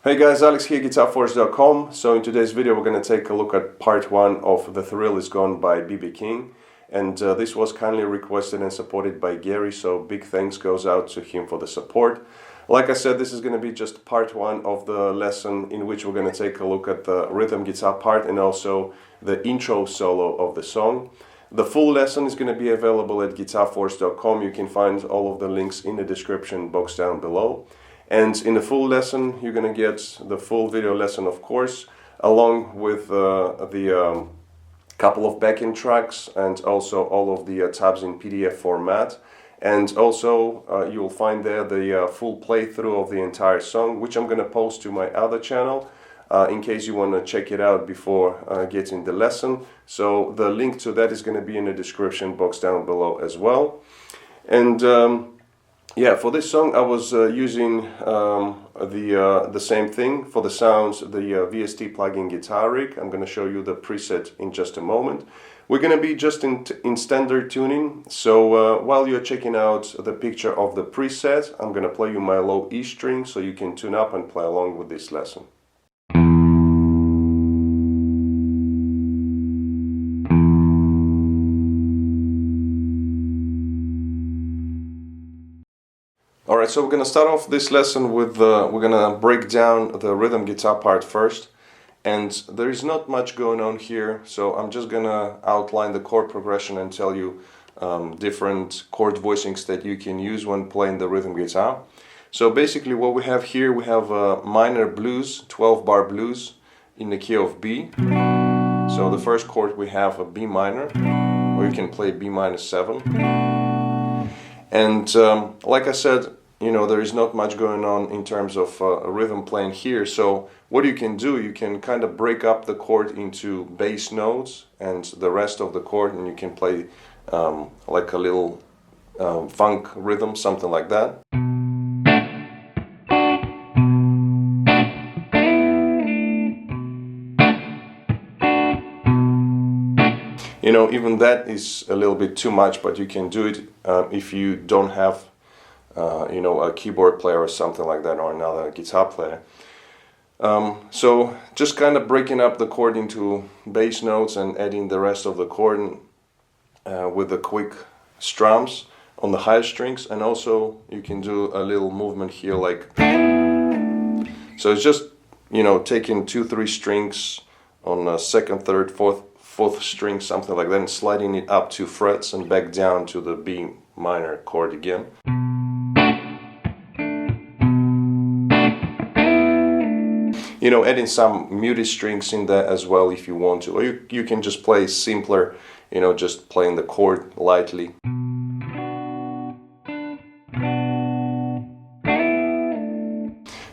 Hey guys, Alex here, GuitarForce.com. So in today's video we're going to take a look at part 1 of The Thrill Is Gone by B.B. King. And this was kindly requested and supported by Gary, so big thanks goes out to him for the support. Like I said, this is going to be just part 1 of the lesson in which we're going to take a look at the rhythm guitar part and also the intro solo of the song. The full lesson is going to be available at GuitarForce.com. You can find all of the links in the description box down below. And in the full lesson, you're going to get the full video lesson, of course, along with the couple of backing tracks and also all of the tabs in PDF format. And also you'll find there the full playthrough of the entire song, which I'm going to post to my other channel in case you want to check it out before getting the lesson. So the link to that is going to be in the description box down below as well. And yeah, for this song I was using the same thing for the sounds, the VST plugin Guitar Rig. I'm going to show you the preset in just a moment. We're going to be just in standard tuning, so while you're checking out the picture of the preset, I'm going to play you my low E string so you can tune up and play along with this lesson. Alright, so we're going to start off this lesson with, we're going to break down the rhythm guitar part first. And there is not much going on here, so I'm just going to outline the chord progression and tell you different chord voicings that you can use when playing the rhythm guitar. So basically what we have here, we have a minor blues, 12-bar blues in the key of B. So the first chord we have a B minor, or you can play B minor 7. And like I said, you know, there is not much going on in terms of a rhythm playing here. So what you can do, you can kind of break up the chord into bass notes and the rest of the chord, and you can play like a little funk rhythm, something like that. You know, even that is a little bit too much, but you can do it if you don't have you know, a keyboard player or something like that, or another guitar player. So just kind of breaking up the chord into bass notes and adding the rest of the chord with the quick strums on the higher strings, and also you can do a little movement here like, so it's just, you know, taking 2-3 strings on a second, third, fourth string, something like that, and sliding it up 2 frets and back down to the B minor chord again. You know, adding some muted strings in there as well if you want to, or you can just play simpler, you know, just playing the chord lightly.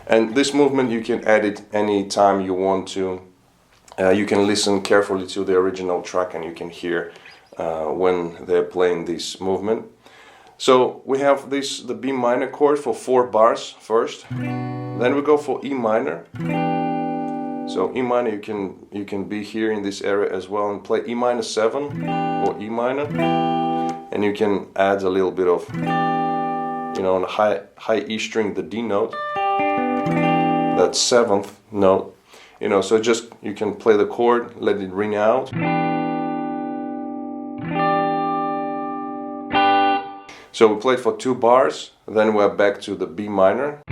And this movement you can add it any time you want to. You can listen carefully to the original track and you can hear when they're playing this movement. So we have this, the B minor chord for 4 bars first. Then we go for E minor. So E minor, you can be here in this area as well and play E minor 7 or E minor, and you can add a little bit of, you know, on a high E string, the D note, that 7th note, you know. So just you can play the chord, let it ring out. So we played for 2 bars, then we're back to the B minor.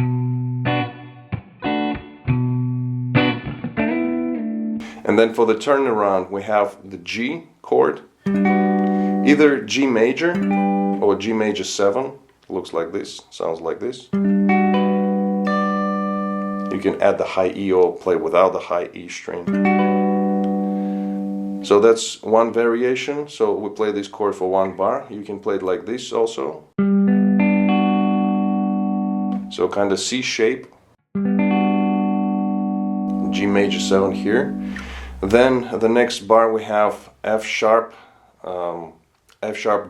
And then for the turnaround we have the G chord, either G major or G major 7, looks like this, sounds like this. You can add the high E or play without the high E string. So that's one variation, so we play this chord for 1 bar. You can play it like this also. So kind of C shape, G major 7 here. Then the next bar we have F sharp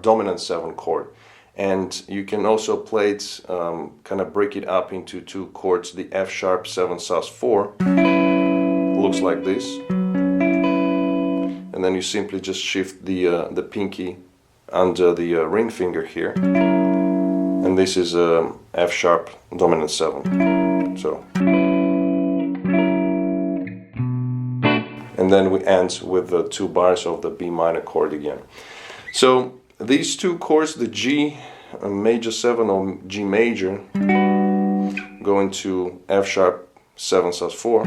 dominant 7 chord, and you can also play it, kind of break it up into 2 chords, the F sharp 7 sus 4, looks like this, and then you simply just shift the pinky under the ring finger here, and this is F sharp dominant 7. So and then we end with the 2 bars of the B minor chord again. So these 2 chords, the G major 7 or G major, go into F sharp 7 sus4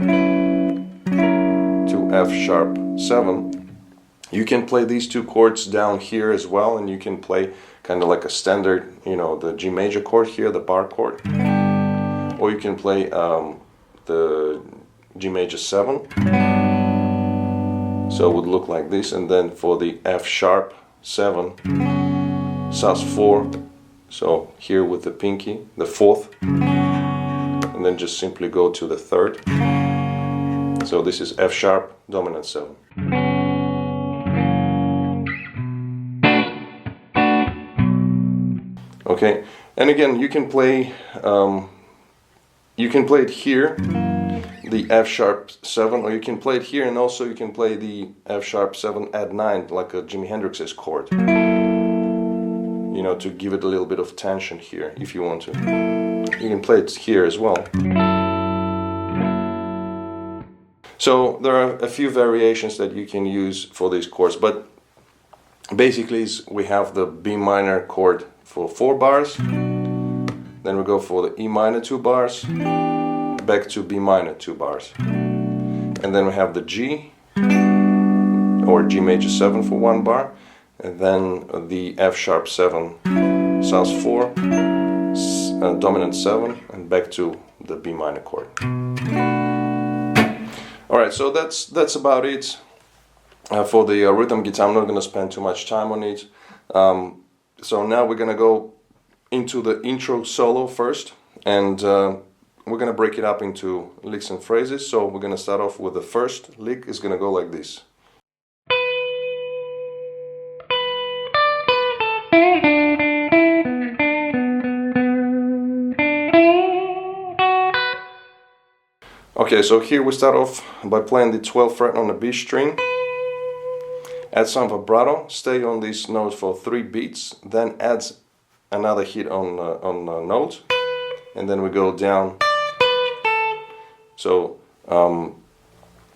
to F sharp 7. You can play these 2 chords down here as well, and you can play kind of like a standard, the G major chord here, the bar chord, or you can play the G major 7. So it would look like this, and then for the F sharp 7 sus4, so here with the pinky, the 4th, and then just simply go to the 3rd. So this is F sharp dominant 7. Okay, and again you can play it here, the F sharp 7, or you can play it here, and also you can play the F sharp 7 add 9 like a Jimi Hendrix's chord, to give it a little bit of tension here if you want to. You can play it here as well. So there are a few variations that you can use for these chords, but basically we have the B minor chord for 4 bars, then we go for the E minor 2 bars, back to B minor 2 bars, and then we have the G or G major 7 for 1 bar, and then the F sharp 7 sus4 dominant 7, and back to the B minor chord. Alright, so that's about it for the rhythm guitar. I'm not going to spend too much time on it. So now we're going to go into the intro solo first, and we're going to break it up into licks and phrases. So we're going to start off with the first lick. It's going to go like this. Okay, so here we start off by playing the 12th fret on the B string. Add some vibrato, stay on this note for 3 beats, then add another hit on the note, and then we go down. So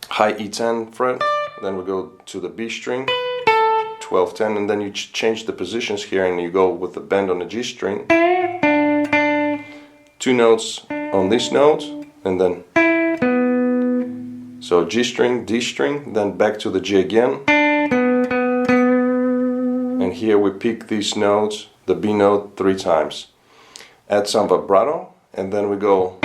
high E10 fret, then we go to the B string, 12, 10, and then you change the positions here, and you go with the bend on the G string. 2 notes on this note, and then so G string, D string, then back to the G again. And here we pick these notes, the B note, 3 times. Add some vibrato, and then we go.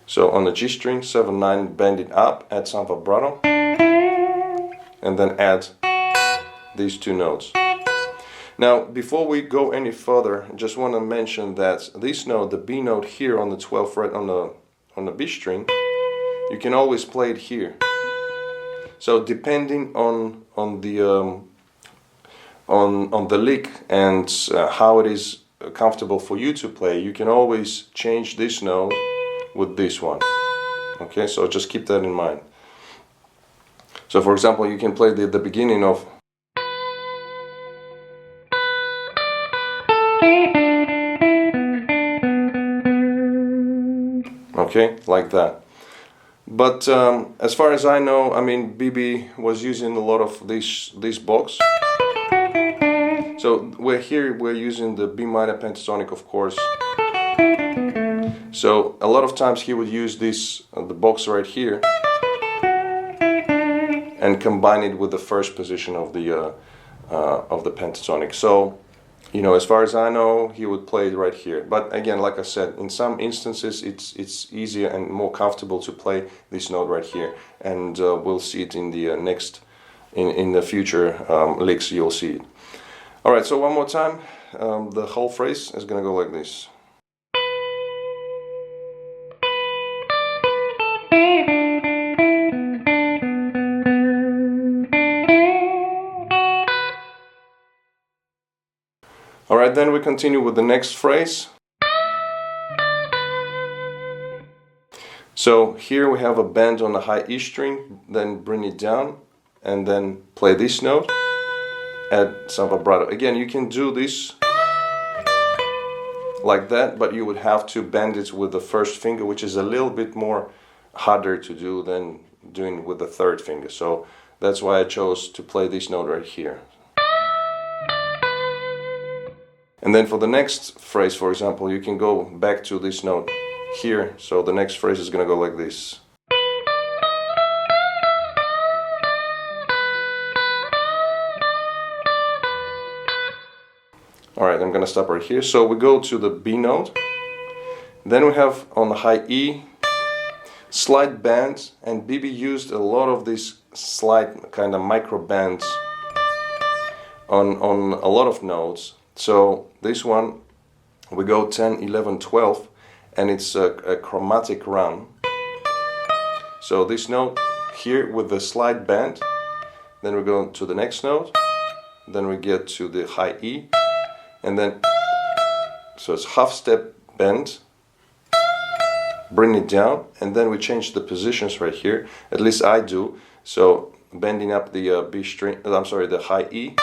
So on the G string, 7, 9, bend it up, add some vibrato, and then add these 2 notes. Now, before we go any further, I just want to mention that this note, the B note here on the 12th fret on the B string, you can always play it here. So depending on the lick and how it is comfortable for you to play, you can always change this note with this one. Okay, so just keep that in mind. So for example, you can play the beginning of, okay, like that. But as far as I know, I mean, BB was using a lot of these box. So we're using the B minor pentatonic, of course. So a lot of times he would use this the box right here and combine it with the first position of the pentatonic. So, as far as I know, he would play it right here. But again, like I said, in some instances it's easier and more comfortable to play this note right here, and we'll see it in the in the future licks. You'll see it. All right, so one more time, the whole phrase is gonna go like this. Alright, then we continue with the next phrase. So here we have a bend on the high E string, then bring it down, and then play this note, add some vibrato. Again, you can do this like that, but you would have to bend it with the first finger, which is a little bit more harder to do than doing with the third finger. So that's why I chose to play this note right here. And then for the next phrase, for example, you can go back to this note here. So the next phrase is going to go like this. Alright, I'm going to stop right here. So we go to the B note. Then we have on the high E, slide bends, and BB used a lot of these slide kind of micro bends on a lot of notes. So this one, we go 10, 11, 12, and it's a chromatic run. So this note here with the slide bend, then we go to the next note, then we get to the high E, and then, so it's half step bend, bring it down, and then we change the positions right here, at least I do. So bending up the B string, I'm sorry, the high E.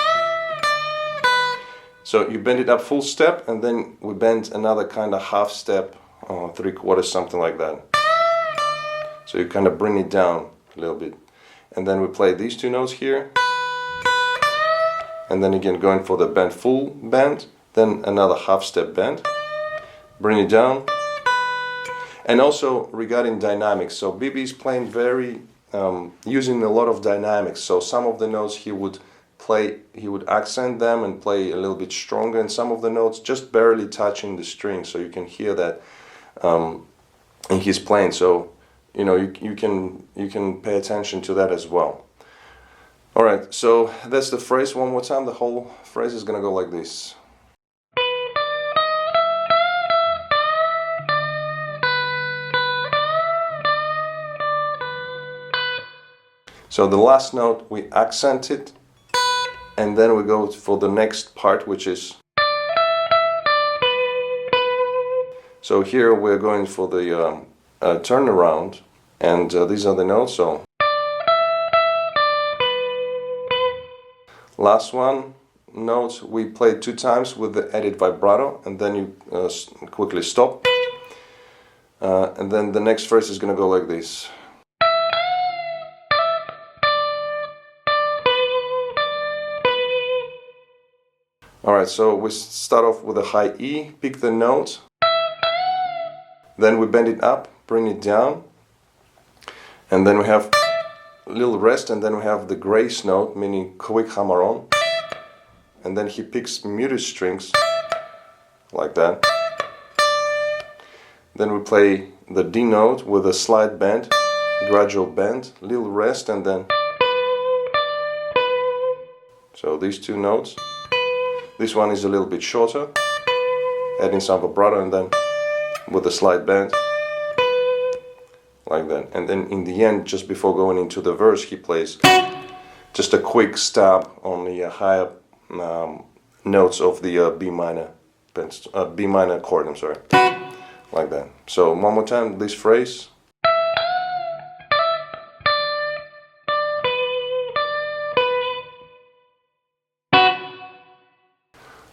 So you bend it up full step, and then we bend another kind of half step, 3/4, something like that. So you kind of bring it down a little bit. And then we play these two notes here. And then again going for the bend, full bend, then another half step bend, bring it down. And also regarding dynamics, so BB is playing very, using a lot of dynamics. So some of the notes he would accent them and play a little bit stronger, and some of the notes just barely touching the string, so you can hear that in his playing. So you know, you can pay attention to that as well. Alright, so that's the phrase one more time. The whole phrase is gonna go like this. So the last note we accent it, and then we go for the next part, which is, so here we're going for the turnaround, and these are the notes. So last one note we play 2 times with the added vibrato, and then you quickly stop, and then the next phrase is going to go like this. Alright, so we start off with a high E, pick the note, then we bend it up, bring it down, and then we have a little rest, and then we have the grace note, meaning quick hammer on, and then he picks muted strings, like that. Then we play the D note with a slide bend, gradual bend, little rest, and then, so these 2 notes. This one is a little bit shorter, adding some vibrato, and then with a slide bend, like that. And then in the end, just before going into the verse, he plays just a quick stab on the higher notes of the B minor chord, I'm sorry, like that. So one more time, this phrase.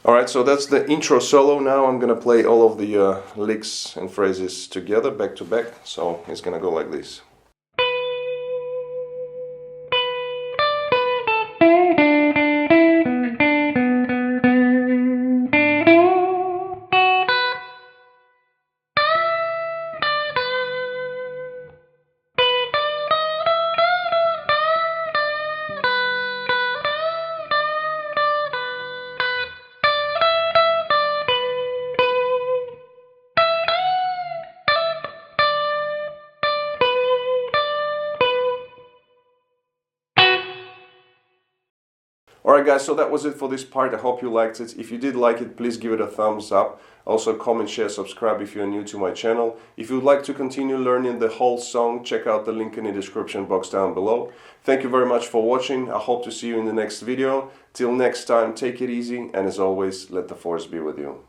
Alright, so that's the intro solo. Now I'm gonna play all of the licks and phrases together, back to back. So it's gonna go like this. Alright guys, so that was it for this part. I hope you liked it. If you did like it, please give it a thumbs up. Also comment, share, subscribe if you're new to my channel. If you'd like to continue learning the whole song, check out the link in the description box down below. Thank you very much for watching. I hope to see you in the next video. Till next time, take it easy, and as always, let the force be with you.